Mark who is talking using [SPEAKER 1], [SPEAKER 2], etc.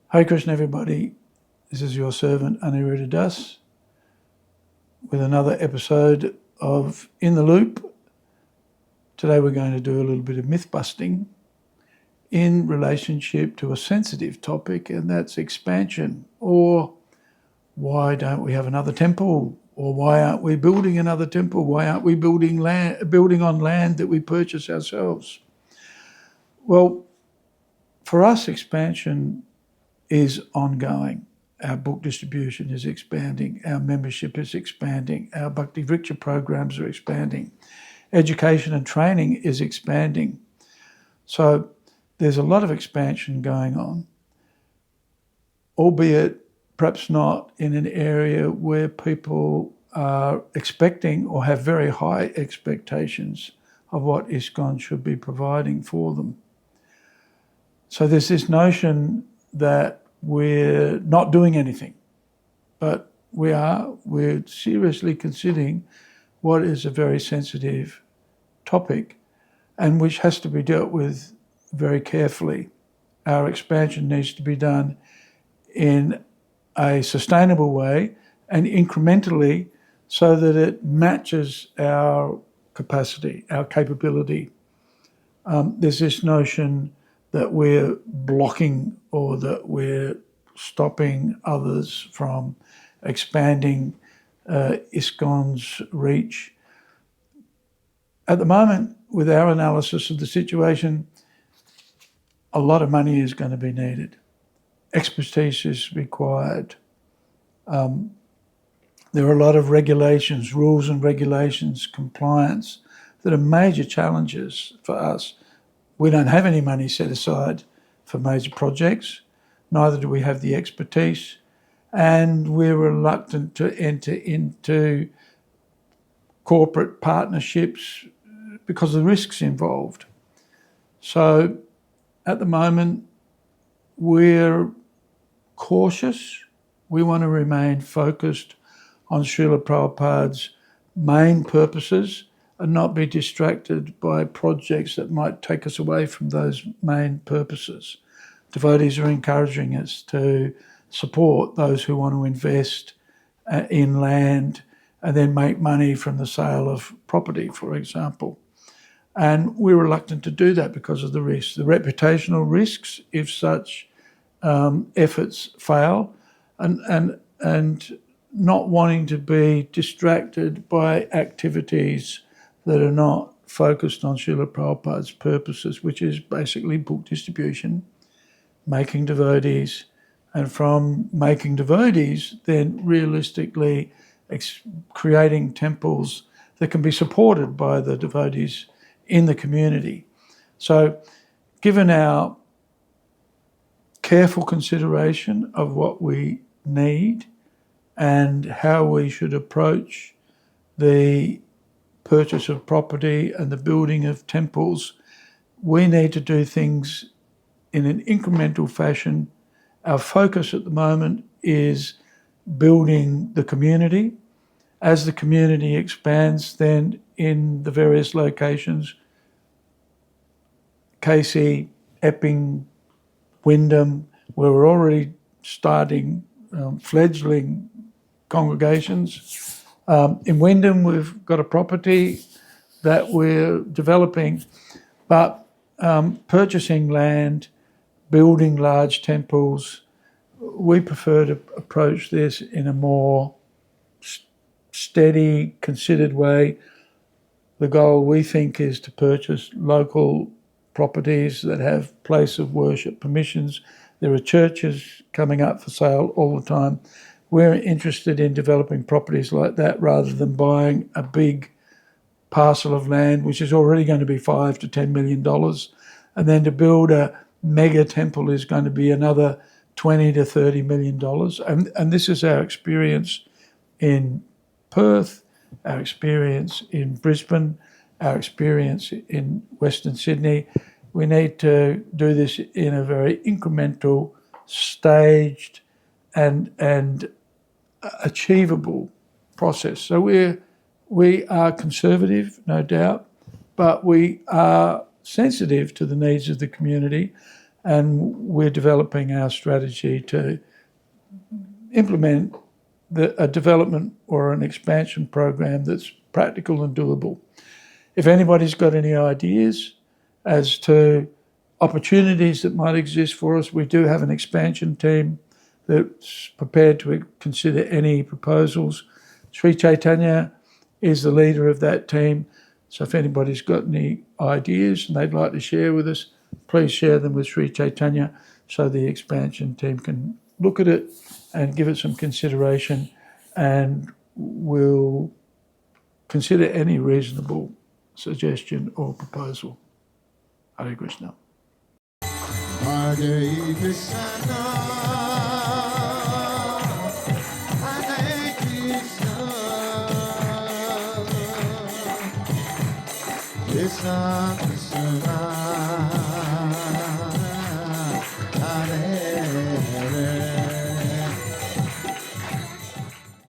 [SPEAKER 1] Hare Krishna, everybody. This is your servant Aniruddha Dasa with another episode of In the Loop. Today we're going to do a little bit of myth busting in relationship to a sensitive topic, and that's expansion, or why don't we have another temple, or why aren't we building another temple? Why aren't we building on land that we purchase ourselves? Well, for us, expansion is ongoing. Our book distribution is expanding. Our membership is expanding. Our Bhaktivedanta programs are expanding. Education and training is expanding. So there's a lot of expansion going on, albeit perhaps not in an area where people are expecting or have very high expectations of what ISKCON should be providing for them. So there's this notion that we're not doing anything, but we're seriously considering what is a very sensitive topic and which has to be dealt with very carefully. Our expansion needs to be done in a sustainable way and incrementally so that it matches our capacity, our capability. There's this notion that we're blocking or that we're stopping others from expanding ISKCON's reach. At the moment, with our analysis of the situation, a lot of money is going to be needed. Expertise is required. There are a lot of regulations, rules and regulations, compliance that are major challenges for us. We don't have any money set aside for major projects, neither do we have the expertise, and we're reluctant to enter into corporate partnerships because of the risks involved. So at the moment, we're cautious. We want to remain focused on Srila Prabhupada's main purposes and not be distracted by projects that might take us away from those main purposes. Devotees are encouraging us to support those who want to invest in land and then make money from the sale of property, for example. And we're reluctant to do that because of the risks, the reputational risks if such efforts fail, and not wanting to be distracted by activities that are not focused on Srila Prabhupada's purposes, which is basically book distribution, making devotees, and from making devotees, then realistically creating temples that can be supported by the devotees in the community. So given our careful consideration of what we need and how we should approach the purchase of property and the building of temples, we need to do things in an incremental fashion. Our focus at the moment is building the community. As the community expands, then in the various locations, Casey, Epping, Wyndham, where we're already starting fledgling congregations. In Wyndham, we've got a property that we're developing, but purchasing land, building large temples, we prefer to approach this in a more steady, considered way. The goal, we think, is to purchase local properties that have place of worship permissions. There are churches coming up for sale all the time. We're interested in developing properties like that rather than buying a big parcel of land, which is already going to be $5 to $10 million. And then to build a mega temple is going to be another $20 to $30 million. And this is our experience in Perth, our experience in Brisbane, our experience in Western Sydney. We need to do this in a very incremental, staged and achievable process. So we are conservative, no doubt, but we are sensitive to the needs of the community, and we're developing our strategy to implement a development or an expansion program that's practical and doable. If anybody's got any ideas as to opportunities that might exist for us, we do have an expansion team that's prepared to consider any proposals. Sri Chaitanya is the leader of that team, so if anybody's got any ideas and they'd like to share with us, please share them with Sri Chaitanya so the expansion team can look at it and give it some consideration, and we'll consider any reasonable suggestion or proposal. Hare Krishna.
[SPEAKER 2] Hare Krishna, Hare Krishna, Krishna Krishna.